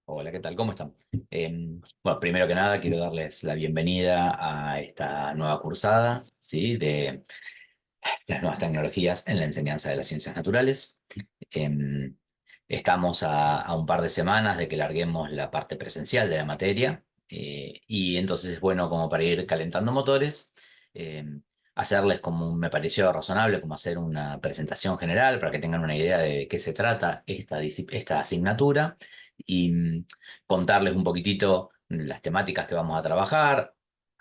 Hola, ¿qué tal? ¿Cómo están? Bueno, primero que nada quiero darles la bienvenida a esta nueva cursada, ¿sí? De las nuevas tecnologías en la enseñanza de las ciencias naturales. Em, Estamos a un par de semanas de que larguemos la parte presencial de la materia, y entonces es bueno como para ir calentando motores, hacerles como me pareció razonable, como hacer una presentación general para que tengan una idea de qué se trata esta asignatura y contarles un poquitito las temáticas que vamos a trabajar,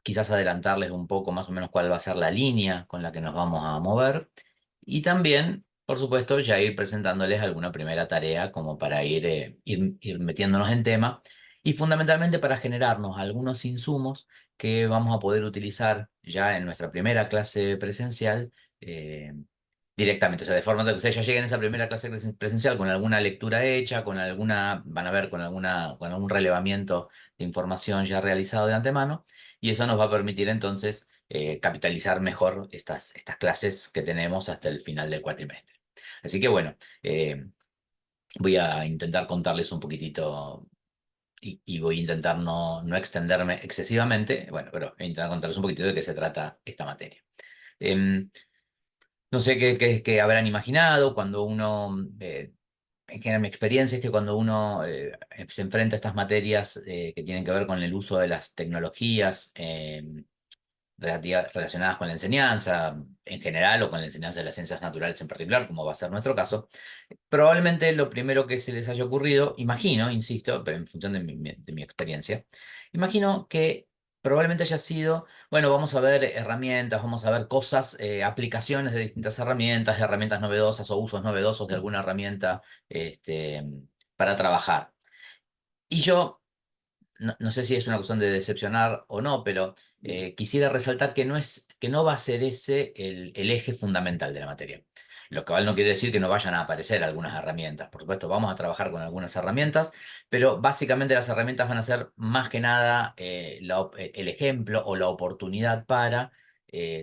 quizás adelantarles un poco más o menos cuál va a ser la línea con la que nos vamos a mover y también, por supuesto, ya ir presentándoles alguna primera tarea como para ir metiéndonos en tema y fundamentalmente para generarnos algunos insumos que vamos a poder utilizar ya en nuestra primera clase presencial, directamente. O sea, de forma que ustedes ya lleguen a esa primera clase presencial con alguna lectura hecha, con alguna, van a ver, con algún relevamiento de información ya realizado de antemano, y eso nos va a permitir entonces capitalizar mejor estas clases que tenemos hasta el final del cuatrimestre. Así que bueno, voy a intentar contarles un poquitito y voy a intentar no extenderme excesivamente, bueno, pero voy a intentar contarles un poquitito de qué se trata esta materia. Em, no sé qué habrán imaginado cuando uno, en general mi experiencia es que cuando uno se enfrenta a estas materias que tienen que ver con el uso de las tecnologías, relacionadas con la enseñanza en general o con la enseñanza de las ciencias naturales en particular, como va a ser nuestro caso, probablemente lo primero que se les haya ocurrido, imagino, insisto, pero en función de mi experiencia, imagino que probablemente haya sido, bueno, vamos a ver herramientas, vamos a ver cosas, aplicaciones de distintas herramientas novedosas o usos novedosos de alguna herramienta este, para trabajar. Y yo no sé si es una cuestión de decepcionar o no, pero quisiera resaltar que no va a ser ese el eje fundamental de la materia. Lo cual no quiere decir que no vayan a aparecer algunas herramientas. Por supuesto, vamos a trabajar con algunas herramientas, pero básicamente las herramientas van a ser más que nada el ejemplo o la oportunidad para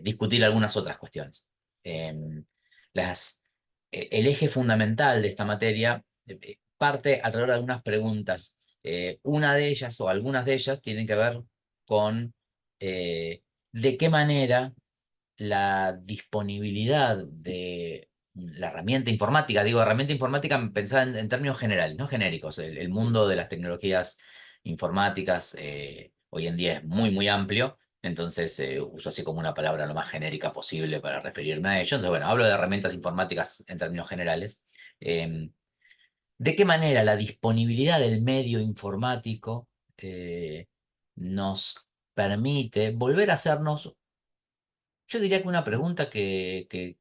discutir algunas otras cuestiones. Em, el eje fundamental de esta materia parte alrededor de algunas preguntas. Una de ellas o algunas de ellas tienen que ver con de qué manera la disponibilidad de la herramienta informática, digo herramienta informática pensada en términos generales, no genéricos. El mundo de las tecnologías informáticas hoy en día es muy amplio, entonces uso así como una palabra lo más genérica posible para referirme a ello. Entonces, bueno, hablo de herramientas informáticas en términos generales. Em, ¿De qué manera la disponibilidad del medio informático nos permite volver a hacernos, yo diría que una pregunta que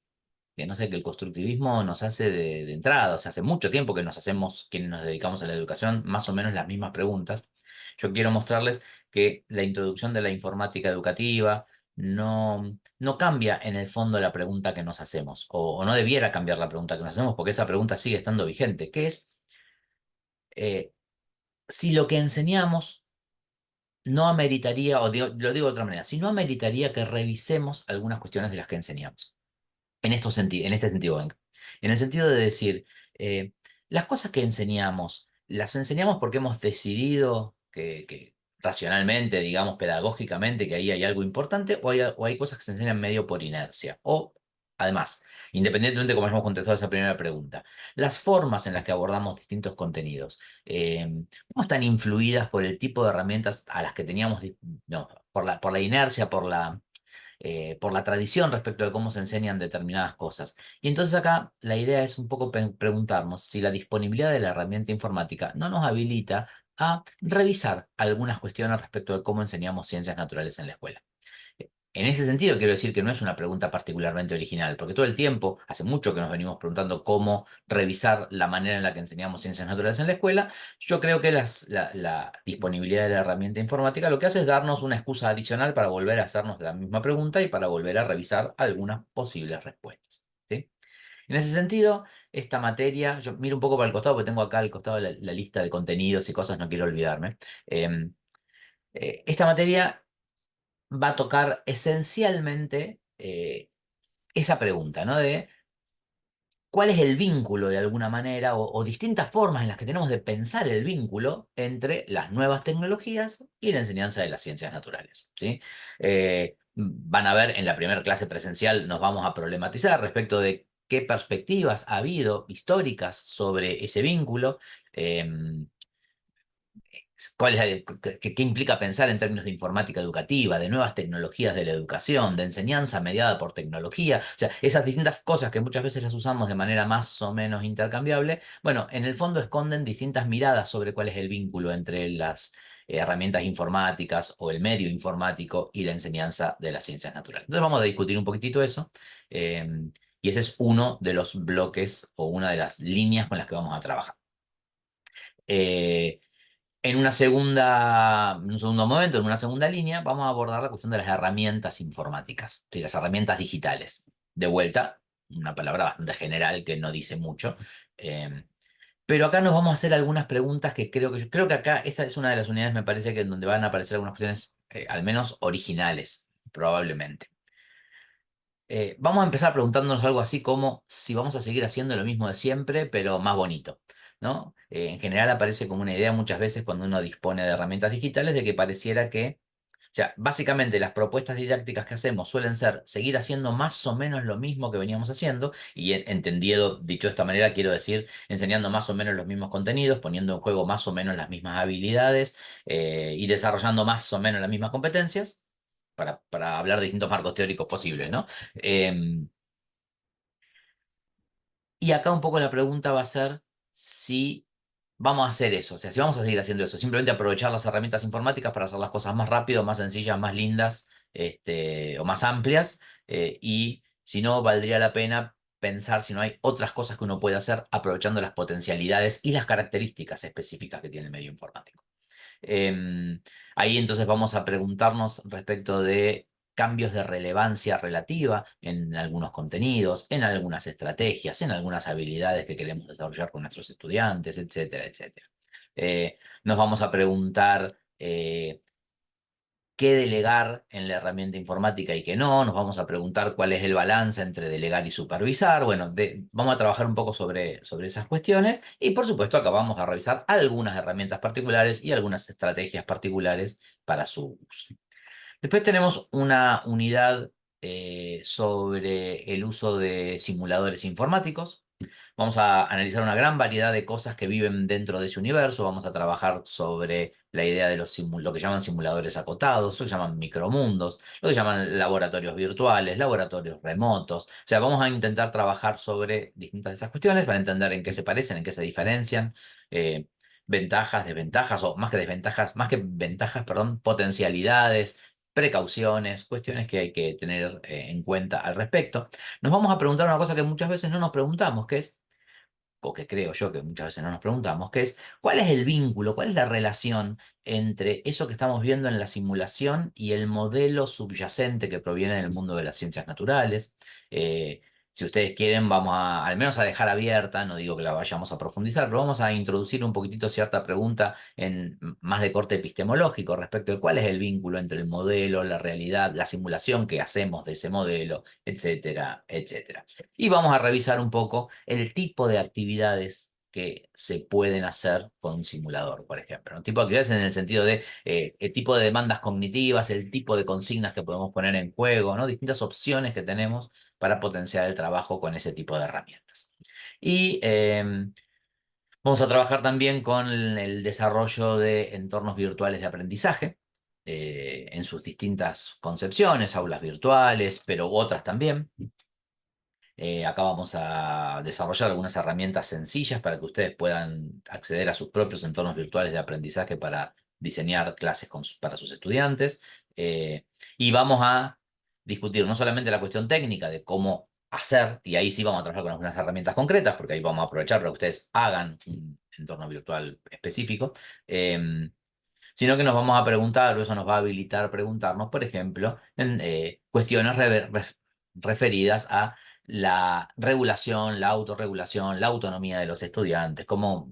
no sé, que el constructivismo nos hace de entrada? O sea, hace mucho tiempo que nos hacemos, quienes nos dedicamos a la educación, más o menos las mismas preguntas. Yo quiero mostrarles que la introducción de la informática educativa no cambia en el fondo la pregunta que nos hacemos, o no debiera cambiar la pregunta que nos hacemos, porque esa pregunta sigue estando vigente, que es eh, si lo que enseñamos no ameritaría, lo digo de otra manera, si no ameritaría que revisemos algunas cuestiones de las que enseñamos. En este sentido, venga. En el sentido de decir, las cosas que enseñamos, ¿las enseñamos porque hemos decidido que racionalmente, digamos, pedagógicamente, que ahí hay algo importante, o hay cosas que se enseñan medio por inercia? O, además, independientemente de cómo hayamos contestado esa primera pregunta, las formas en las que abordamos distintos contenidos, ¿cómo están influidas por el tipo de herramientas a las que teníamos, no, por la inercia, por la tradición respecto de cómo se enseñan determinadas cosas? Y entonces acá la idea es un poco preguntarnos si la disponibilidad de la herramienta informática no nos habilita a revisar algunas cuestiones respecto de cómo enseñamos ciencias naturales en la escuela. En ese sentido, quiero decir que no es una pregunta particularmente original, porque todo el tiempo, hace mucho que nos venimos preguntando cómo revisar la manera en la que enseñamos ciencias naturales en la escuela. Yo creo que la disponibilidad de la herramienta informática lo que hace es darnos una excusa adicional para volver a hacernos la misma pregunta y para volver a revisar algunas posibles respuestas. ¿Sí? En ese sentido, esta materia, yo miro un poco para el costado, porque tengo acá al costado la lista de contenidos y cosas, no quiero olvidarme. Em, esta materia va a tocar esencialmente esa pregunta, ¿no? De cuál es el vínculo de alguna manera o distintas formas en las que tenemos de pensar el vínculo entre las nuevas tecnologías y la enseñanza de las ciencias naturales, ¿sí? Van a ver en la primera clase presencial, nos vamos a problematizar respecto de qué perspectivas ha habido históricas sobre ese vínculo. em, ¿Cuál es qué implica pensar en términos de informática educativa, de nuevas tecnologías de la educación, de enseñanza mediada por tecnología? O sea, esas distintas cosas que muchas veces las usamos de manera más o menos intercambiable, bueno, en el fondo esconden distintas miradas sobre cuál es el vínculo entre las herramientas informáticas o el medio informático y la enseñanza de las ciencias naturales. Entonces vamos a discutir un poquitito eso, eh, y ese es uno de los bloques o una de las líneas con las que vamos a trabajar. Eh, en un segundo momento, en una segunda línea, vamos a abordar la cuestión de las herramientas informáticas, sí, las herramientas digitales. De vuelta, una palabra bastante general que no dice mucho. eh, pero acá nos vamos a hacer algunas preguntas que creo que acá esta es una de las unidades, me parece que en donde van a aparecer algunas cuestiones, al menos originales, probablemente. Vamos a empezar preguntándonos algo así como si vamos a seguir haciendo lo mismo de siempre, pero más bonito, ¿no? En general aparece como una idea muchas veces cuando uno dispone de herramientas digitales de que pareciera que, o sea, básicamente las propuestas didácticas que hacemos suelen ser seguir haciendo más o menos lo mismo que veníamos haciendo, y entendido, dicho de esta manera, quiero decir, enseñando más o menos los mismos contenidos, poniendo en juego más o menos las mismas habilidades, y desarrollando más o menos las mismas competencias para hablar de distintos marcos teóricos posibles, ¿no? Em, y acá un poco la pregunta va a ser si vamos a hacer eso, o sea, si vamos a seguir haciendo eso, simplemente aprovechar las herramientas informáticas para hacer las cosas más rápido, más sencillas, más lindas, o más amplias, y si no, valdría la pena pensar si no hay otras cosas que uno puede hacer aprovechando las potencialidades y las características específicas que tiene el medio informático. Ahí entonces vamos a preguntarnos respecto de cambios de relevancia relativa en algunos contenidos, en algunas estrategias, en algunas habilidades que queremos desarrollar con nuestros estudiantes, etcétera, etcétera. Nos vamos a preguntar qué delegar en la herramienta informática y qué no. Nos vamos a preguntar cuál es el balance entre delegar y supervisar. Bueno, vamos a trabajar un poco sobre esas cuestiones y por supuesto acá vamos a revisar algunas herramientas particulares y algunas estrategias particulares para su uso. Después tenemos una unidad sobre el uso de simuladores informáticos. Vamos a analizar una gran variedad de cosas que viven dentro de ese universo. Vamos a trabajar sobre la idea de lo que llaman simuladores acotados, lo que llaman micromundos, lo que llaman laboratorios virtuales, laboratorios remotos. O sea, vamos a intentar trabajar sobre distintas de esas cuestiones para entender en qué se parecen, en qué se diferencian, eh, ventajas, desventajas, o más que desventajas, más que ventajas, perdón, potencialidades, precauciones, cuestiones que hay que tener en cuenta al respecto. Nos vamos a preguntar una cosa que muchas veces no nos preguntamos, que es, o que creo yo que muchas veces no nos preguntamos, que es cuál es el vínculo, cuál es la relación entre eso que estamos viendo en la simulación y el modelo subyacente que proviene del mundo de las ciencias naturales. Eh, si ustedes quieren, vamos a, al menos a dejar abierta, no digo que la vayamos a profundizar, pero vamos a introducir un poquitito cierta pregunta más de corte epistemológico respecto de cuál es el vínculo entre el modelo, la realidad, la simulación que hacemos de ese modelo, etcétera, etcétera. Y vamos a revisar un poco el tipo de actividades que se pueden hacer con un simulador, por ejemplo. Un tipo de actividades en el sentido de el tipo de demandas cognitivas, el tipo de consignas que podemos poner en juego, ¿no? Distintas opciones que tenemos para potenciar el trabajo con ese tipo de herramientas. Y vamos a trabajar también con el desarrollo de entornos virtuales de aprendizaje, en sus distintas concepciones, aulas virtuales, pero otras también. Acá vamos a desarrollar algunas herramientas sencillas para que ustedes puedan acceder a sus propios entornos virtuales de aprendizaje para diseñar clases para sus estudiantes. Y vamos a discutir no solamente la cuestión técnica de cómo hacer, y ahí sí vamos a trabajar con algunas herramientas concretas, porque ahí vamos a aprovechar para que ustedes hagan un entorno virtual específico, sino que nos vamos a preguntar, o eso nos va a habilitar preguntarnos, por ejemplo, en cuestiones referidas a la regulación, la autorregulación, la autonomía de los estudiantes, cómo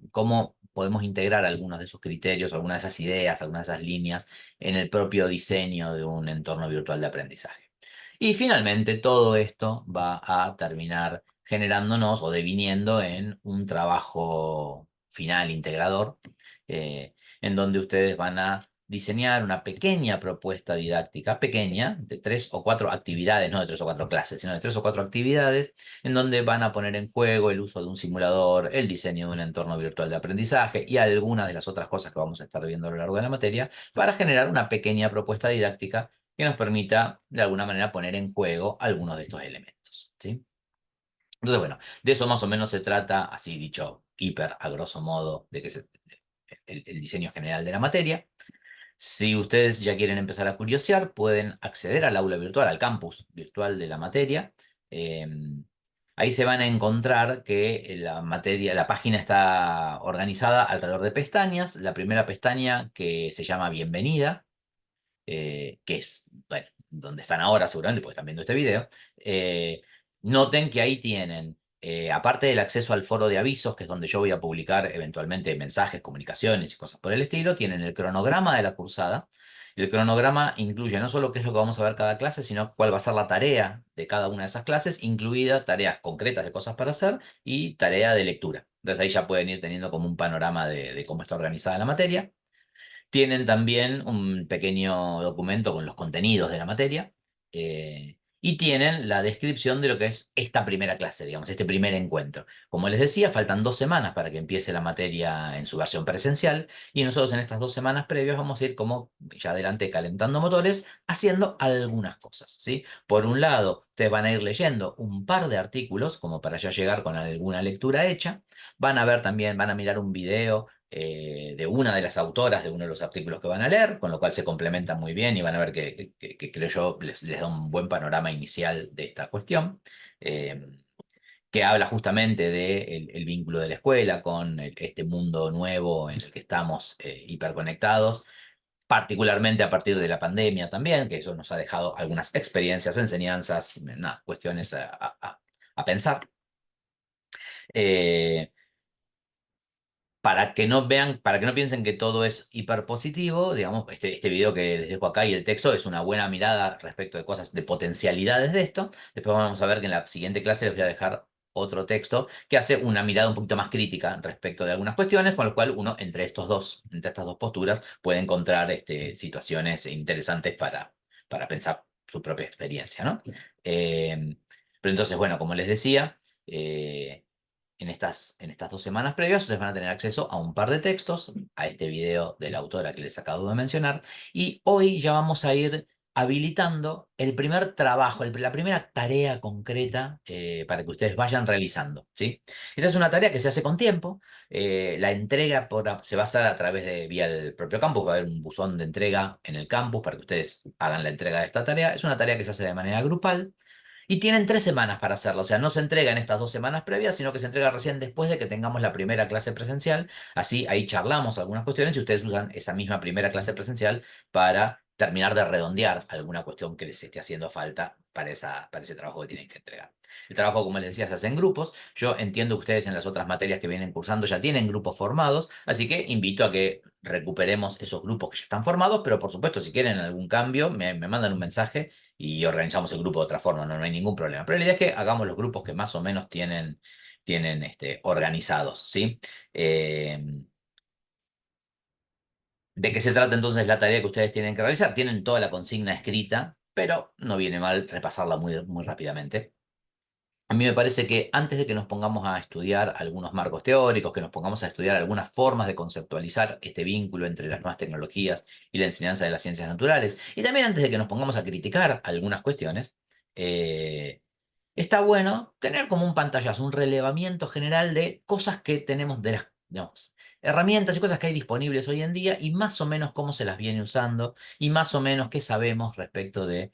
podemos integrar algunos de esos criterios, algunas de esas ideas, algunas de esas líneas en el propio diseño de un entorno virtual de aprendizaje. Y finalmente todo esto va a terminar generándonos o deviniendo en un trabajo final integrador, en donde ustedes van a diseñar una pequeña propuesta didáctica, pequeña, de 3 o 4 actividades, no de 3 o 4 clases, sino de 3 o 4 actividades, en donde van a poner en juego el uso de un simulador, el diseño de un entorno virtual de aprendizaje y algunas de las otras cosas que vamos a estar viendo a lo largo de la materia, para generar una pequeña propuesta didáctica que nos permita, de alguna manera, poner en juego algunos de estos elementos, ¿sí? Entonces, bueno, de eso más o menos se trata, así dicho, hiper a grosso modo, de que el diseño general de la materia. Si ustedes ya quieren empezar a curiosear, pueden acceder al aula virtual, al campus virtual de la materia. Eh, Ahí se van a encontrar que la materia, la página está organizada alrededor de pestañas. La primera pestaña, que se llama Bienvenida, que es, bueno, donde están ahora seguramente, porque están viendo este video. Noten que ahí tienen, aparte del acceso al foro de avisos, que es donde yo voy a publicar eventualmente mensajes, comunicaciones y cosas por el estilo, tienen el cronograma de la cursada. Y el cronograma incluye no solo qué es lo que vamos a ver cada clase, sino cuál va a ser la tarea de cada una de esas clases, incluida tareas concretas de cosas para hacer y tarea de lectura. Entonces ahí ya pueden ir teniendo como un panorama de cómo está organizada la materia. Tienen también un pequeño documento con los contenidos de la materia, y tienen la descripción de lo que es esta primera clase, digamos, este primer encuentro. Como les decía, faltan 2 semanas para que empiece la materia en su versión presencial, y nosotros en estas 2 semanas previas vamos a ir, como ya adelante, calentando motores, haciendo algunas cosas, ¿sí? Por un lado, ustedes van a ir leyendo un par de artículos como para ya llegar con alguna lectura hecha. Van a ver también, van a mirar un video de una de las autoras de uno de los artículos que van a leer, con lo cual se complementan muy bien y van a ver que creo yo les da un buen panorama inicial de esta cuestión, eh, que habla justamente del vínculo de la escuela con este mundo nuevo en el que estamos, hiperconectados, particularmente a partir de la pandemia también, que eso nos ha dejado algunas experiencias, enseñanzas, nada, cuestiones a pensar. Eh, para que no vean, para que no piensen que todo es hiperpositivo, digamos, este video que les dejo acá y el texto es una buena mirada respecto de cosas, de potencialidades de esto. Después vamos a ver que en la siguiente clase les voy a dejar otro texto que hace una mirada un poquito más crítica respecto de algunas cuestiones, con lo cual uno entre estas dos posturas puede encontrar, situaciones interesantes para pensar su propia experiencia, ¿no? Pero entonces, bueno, como les decía, en estas 2 semanas previas, ustedes van a tener acceso a un par de textos, a este video de la autora que les acabo de mencionar, y hoy ya vamos a ir habilitando el primer trabajo, la primera tarea concreta, para que ustedes vayan realizando, ¿sí? Esta es una tarea que se hace con tiempo. La entrega se va a hacer a través de, vía el propio campus. Va a haber un buzón de entrega en el campus para que ustedes hagan la entrega de esta tarea. Es una tarea que se hace de manera grupal. Y tienen 3 semanas para hacerlo, o sea, no se entrega en estas 2 semanas previas, sino que se entrega recién después de que tengamos la primera clase presencial. Así ahí charlamos algunas cuestiones y ustedes usan esa misma primera clase presencial para terminar de redondear alguna cuestión que les esté haciendo falta para ese trabajo que tienen que entregar. El trabajo, como les decía, se hace en grupos. Yo entiendo que ustedes en las otras materias que vienen cursando ya tienen grupos formados, así que invito a que recuperemos esos grupos que ya están formados, pero por supuesto, si quieren algún cambio, me mandan un mensaje y organizamos el grupo de otra forma, no hay ningún problema. Pero la idea es que hagamos los grupos que más o menos tienen, organizados, ¿sí? Eh, ¿De qué se trata entonces la tarea que ustedes tienen que realizar? Tienen toda la consigna escrita, pero no viene mal repasarla muy, muy rápidamente. A mí me parece que antes de que nos pongamos a estudiar algunos marcos teóricos, que nos pongamos a estudiar algunas formas de conceptualizar este vínculo entre las nuevas tecnologías y la enseñanza de las ciencias naturales, y también antes de que nos pongamos a criticar algunas cuestiones, eh, está bueno tener como un pantallazo, un relevamiento general de cosas que tenemos, de las, digamos, herramientas y cosas que hay disponibles hoy en día, y más o menos cómo se las viene usando y más o menos qué sabemos respecto de,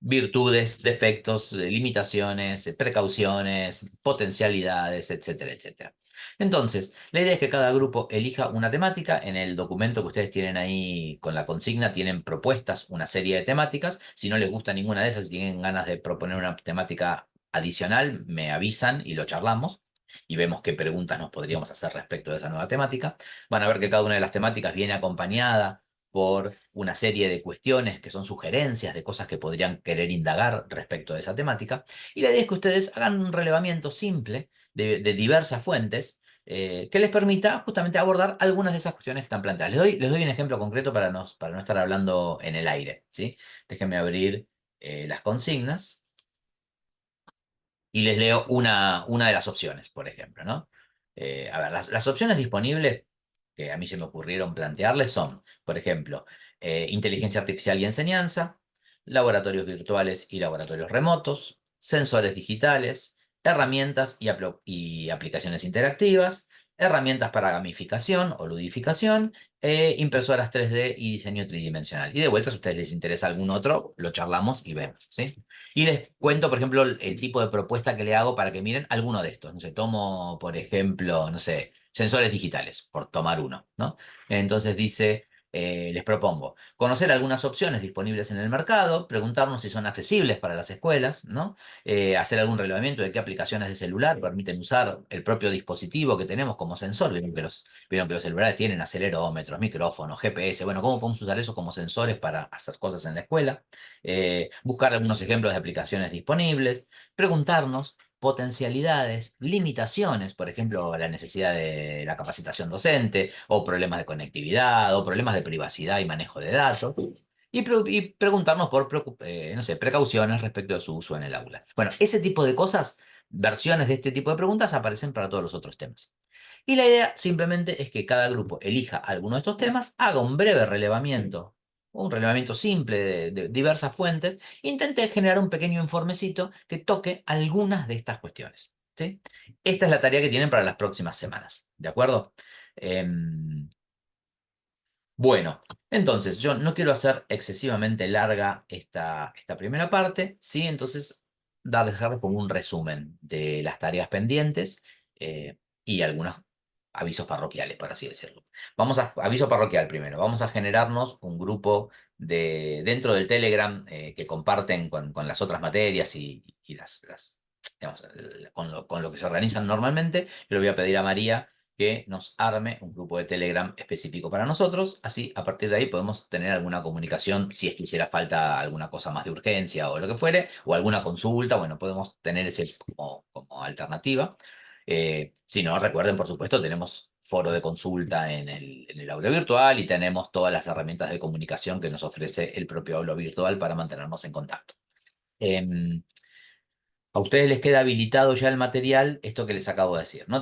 virtudes, defectos, limitaciones, precauciones, potencialidades, etcétera, etcétera. Entonces, la idea es que cada grupo elija una temática. En el documento que ustedes tienen ahí con la consigna tienen propuestas, una serie de temáticas. Si no les gusta ninguna de esas, si tienen ganas de proponer una temática adicional, me avisan y lo charlamos y vemos qué preguntas nos podríamos hacer respecto de esa nueva temática. Van a ver que cada una de las temáticas viene acompañada por una serie de cuestiones que son sugerencias de cosas que podrían querer indagar respecto de esa temática. Y la idea es que ustedes hagan un relevamiento simple de diversas fuentes que les permita justamente abordar algunas de esas cuestiones que están planteadas. Les doy un ejemplo concreto para no estar hablando en el aire, ¿sí? Déjenme abrir las consignas y les leo una de las opciones, por ejemplo, ¿no? A ver, las opciones disponibles que a mí se me ocurrieron plantearles son, por ejemplo, inteligencia artificial y enseñanza, laboratorios virtuales y laboratorios remotos, sensores digitales, herramientas y aplicaciones interactivas, herramientas para gamificación o ludificación, impresoras 3D y diseño tridimensional. Y de vuelta, si a ustedes les interesa algún otro, lo charlamos y vemos, ¿sí? Y les cuento, por ejemplo, el tipo de propuesta que le hago para que miren alguno de estos. No sé, tomo, por ejemplo, no sé, sensores digitales, por tomar uno, ¿no? Entonces dice, les propongo conocer algunas opciones disponibles en el mercado, preguntarnos si son accesibles para las escuelas, ¿no? Hacer algún relevamiento de qué aplicaciones de celular permiten usar el propio dispositivo que tenemos como sensor. Vieron que los celulares tienen acelerómetros, micrófonos, GPS. Bueno, ¿cómo podemos usar eso como sensores para hacer cosas en la escuela? Buscar algunos ejemplos de aplicaciones disponibles, preguntarnos potencialidades, limitaciones, por ejemplo, la necesidad de la capacitación docente, o problemas de conectividad, o problemas de privacidad y manejo de datos, y preguntarnos por, no sé, precauciones respecto de su uso en el aula. Bueno, ese tipo de cosas, versiones de este tipo de preguntas aparecen para todos los otros temas. Y la idea simplemente es que cada grupo elija alguno de estos temas, haga un relevamiento simple de diversas fuentes, e intente generar un pequeño informecito que toque algunas de estas cuestiones, ¿sí? Esta es la tarea que tienen para las próximas semanas, ¿de acuerdo? Em, bueno, entonces yo no quiero hacer excesivamente larga esta primera parte, ¿sí? Entonces, dejarles como un resumen de las tareas pendientes y algunos avisos parroquiales, por así decirlo. Aviso parroquial primero. Vamos a generarnos un grupo dentro del Telegram que comparten con las otras materias y digamos, con lo que se organizan normalmente. Yo le voy a pedir a María que nos arme un grupo de Telegram específico para nosotros. Así, a partir de ahí podemos tener alguna comunicación si es que hiciera falta alguna cosa más de urgencia o lo que fuere, o alguna consulta. Bueno, podemos tener ese como alternativa. Si no, recuerden, por supuesto, tenemos foro de consulta en el aula virtual y tenemos todas las herramientas de comunicación que nos ofrece el propio aula virtual para mantenernos en contacto. Em, a ustedes les queda habilitado ya el material, esto que les acabo de decir, ¿no?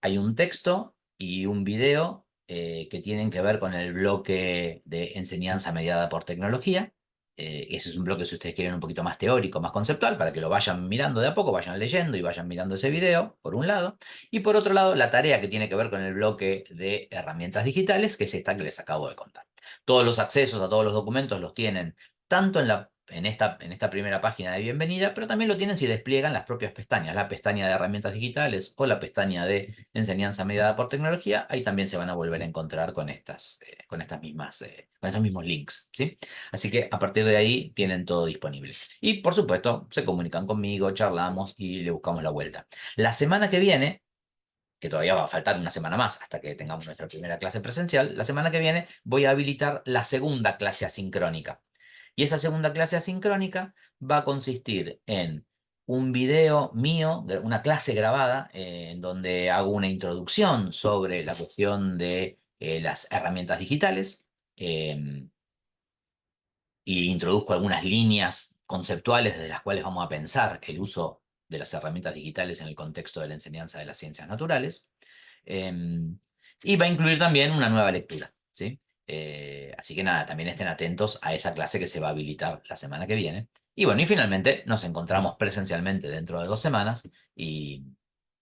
Hay un texto y un video que tienen que ver con el bloque de enseñanza mediada por tecnología. Ese es un bloque, si ustedes quieren, un poquito más teórico, más conceptual, para que lo vayan mirando de a poco, vayan leyendo y vayan mirando ese video, por un lado. Y por otro lado, la tarea que tiene que ver con el bloque de herramientas digitales, que es esta que les acabo de contar. Todos los accesos a todos los documentos los tienen tanto en esta primera página de bienvenida, pero también lo tienen si despliegan las propias pestañas, la pestaña de herramientas digitales o la pestaña de enseñanza mediada por tecnología. Ahí también se van a volver a encontrar con estos mismos links, ¿sí? Así que a partir de ahí tienen todo disponible. Y por supuesto, se comunican conmigo, charlamos y le buscamos la vuelta. La semana que viene, que todavía va a faltar una semana más hasta que tengamos nuestra primera clase presencial, la semana que viene voy a habilitar la segunda clase asincrónica. Y esa segunda clase asincrónica va a consistir en un video mío, una clase grabada, en donde hago una introducción sobre la cuestión de las herramientas digitales, y introduzco algunas líneas conceptuales desde las cuales vamos a pensar el uso de las herramientas digitales en el contexto de la enseñanza de las ciencias naturales. Y va a incluir también una nueva lectura, ¿sí? Así que nada, también estén atentos a esa clase que se va a habilitar la semana que viene. Y bueno, y finalmente nos encontramos presencialmente dentro de 2 semanas y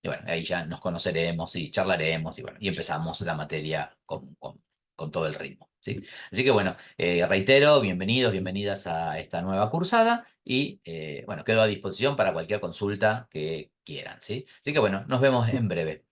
bueno, ahí ya nos conoceremos y charlaremos y bueno, y empezamos la materia con todo el ritmo, ¿sí? Así que bueno, reitero, bienvenidos, bienvenidas a esta nueva cursada y bueno, quedo a disposición para cualquier consulta que quieran, ¿sí? Así que bueno, nos vemos en breve.